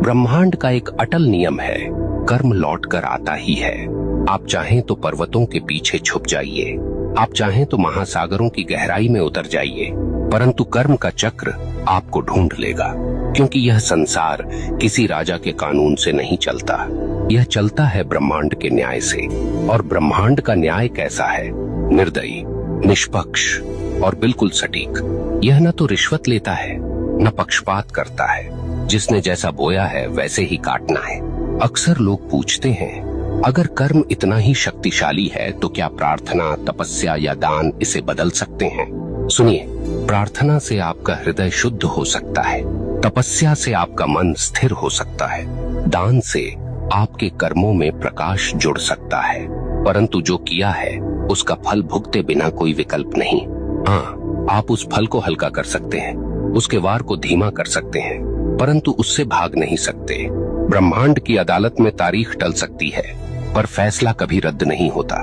ब्रह्मांड का एक अटल नियम है, कर्म लौट कर आता ही है। आप चाहें तो पर्वतों के पीछे छुप जाइए, आप चाहें तो महासागरों की गहराई में उतर जाइए, परंतु कर्म का चक्र आपको ढूंढ लेगा। क्योंकि यह संसार किसी राजा के कानून से नहीं चलता, यह चलता है ब्रह्मांड के न्याय से। और ब्रह्मांड का न्याय कैसा है? निर्दयी, निष्पक्ष और बिल्कुल सटीक। यह न तो रिश्वत लेता है, न पक्षपात करता है। जिसने जैसा बोया है वैसे ही काटना है। अक्सर लोग पूछते हैं, अगर कर्म इतना ही शक्तिशाली है तो क्या प्रार्थना, तपस्या या दान इसे बदल सकते हैं? सुनिए, प्रार्थना से आपका हृदय शुद्ध हो सकता है, तपस्या से आपका मन स्थिर हो सकता है, दान से आपके कर्मों में प्रकाश जुड़ सकता है, परंतु जो किया है उसका फल भुगते बिना कोई विकल्प नहीं। हाँ, आप उस फल को हल्का कर सकते हैं, उसके वार को धीमा कर सकते हैं, परंतु उससे भाग नहीं सकते। ब्रह्मांड की अदालत में तारीख टल सकती है, पर फैसला कभी रद्द नहीं होता।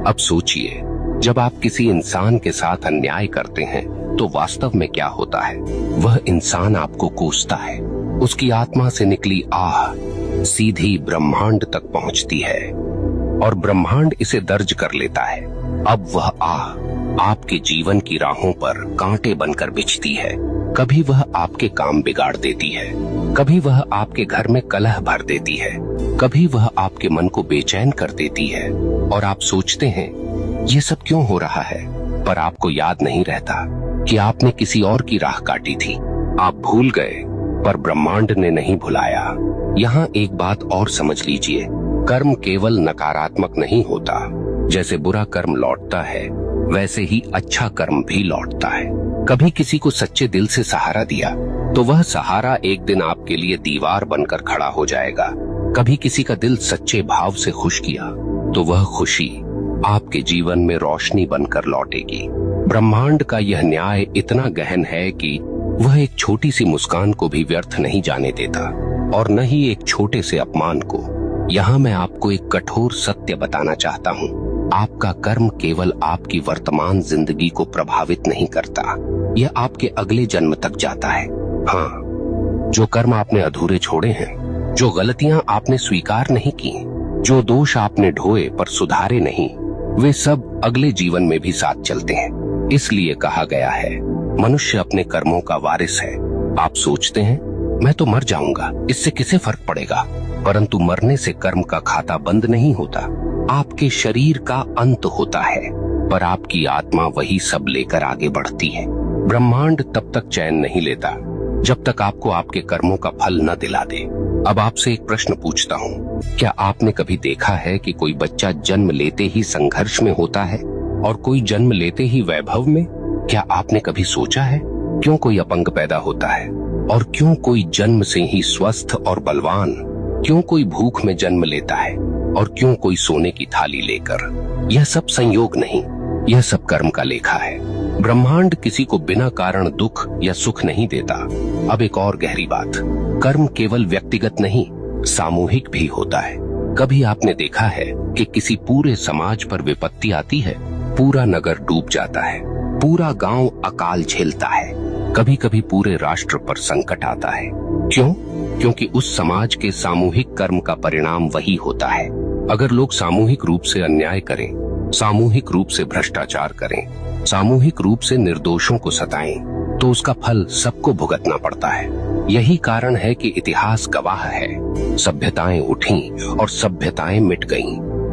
अब सोचिए, जब आप किसी इंसान के साथ अन्याय करते हैं तो वास्तव में क्या होता है? वह इंसान आपको कोसता है, उसकी आत्मा से निकली आह सीधी ब्रह्मांड तक पहुंचती है और ब्रह्मांड इसे दर्ज कर लेता है। अब वह आह आपके जीवन की राहों पर कांटे बनकर बिछती है। कभी वह आपके काम बिगाड़ देती है, कभी वह आपके घर में कलह भर देती है, कभी वह आपके मन को बेचैन कर देती है और आप सोचते हैं ये सब क्यों हो रहा है, पर आपको याद नहीं रहता कि आपने किसी और की राह काटी थी। आप भूल गए, पर ब्रह्मांड ने नहीं भुलाया। यहाँ एक बात और समझ लीजिए, कर्म केवल नकारात्मक नहीं होता। जैसे बुरा कर्म लौटता है, वैसे ही अच्छा कर्म भी लौटता है। कभी किसी को सच्चे दिल से सहारा दिया तो वह सहारा एक दिन आपके लिए दीवार बनकर खड़ा हो जाएगा। कभी किसी का दिल सच्चे भाव से खुश किया तो वह खुशी आपके जीवन में रोशनी बनकर लौटेगी। ब्रह्मांड का यह न्याय इतना गहन है कि वह एक छोटी सी मुस्कान को भी व्यर्थ नहीं जाने देता और न ही एक छोटे से अपमान को। यहाँ मैं आपको एक कठोर सत्य बताना चाहता हूँ, आपका कर्म केवल आपकी वर्तमान जिंदगी को प्रभावित नहीं करता, यह आपके अगले जन्म तक जाता है। हाँ, जो कर्म आपने अधूरे छोड़े हैं, जो गलतियां आपने स्वीकार नहीं की, जो दोष आपने ढोए पर सुधारे नहीं, वे सब अगले जीवन में भी साथ चलते हैं। इसलिए कहा गया है, मनुष्य अपने कर्मों का वारिस है। आप सोचते हैं मैं तो मर जाऊंगा, इससे किसे फर्क पड़ेगा? परंतु मरने से कर्म का खाता बंद नहीं होता, आपके शरीर का अंत होता है, पर आपकी आत्मा वही सब लेकर आगे बढ़ती है। ब्रह्मांड तब तक चैन नहीं लेता जब तक आपको आपके कर्मों का फल न दिला दे। अब आपसे एक प्रश्न पूछता हूँ, क्या आपने कभी देखा है कि कोई बच्चा जन्म लेते ही संघर्ष में होता है और कोई जन्म लेते ही वैभव में? क्या आपने कभी सोचा है क्यों कोई अपंग पैदा होता है और क्यों कोई जन्म से ही स्वस्थ और बलवान? क्यों कोई भूख में जन्म लेता है और क्यों कोई सोने की थाली लेकर? यह सब संयोग नहीं, यह सब कर्म का लेखा है। ब्रह्मांड किसी को बिना कारण दुख या सुख नहीं देता। अब एक और गहरी बात, कर्म केवल व्यक्तिगत नहीं, सामूहिक भी होता है। कभी आपने देखा है कि किसी पूरे समाज पर विपत्ति आती है, पूरा नगर डूब जाता है, पूरा गांव अकाल झेलता है, कभी कभी पूरे राष्ट्र पर संकट आता है। क्यों? क्योंकि उस समाज के सामूहिक कर्म का परिणाम वही होता है। अगर लोग सामूहिक रूप से अन्याय करें, सामूहिक रूप से भ्रष्टाचार करें, सामूहिक रूप से निर्दोषों को सताएं, तो उसका फल सबको भुगतना पड़ता है। यही कारण है कि इतिहास गवाह है, सभ्यताएं उठीं और सभ्यताएं मिट गईं,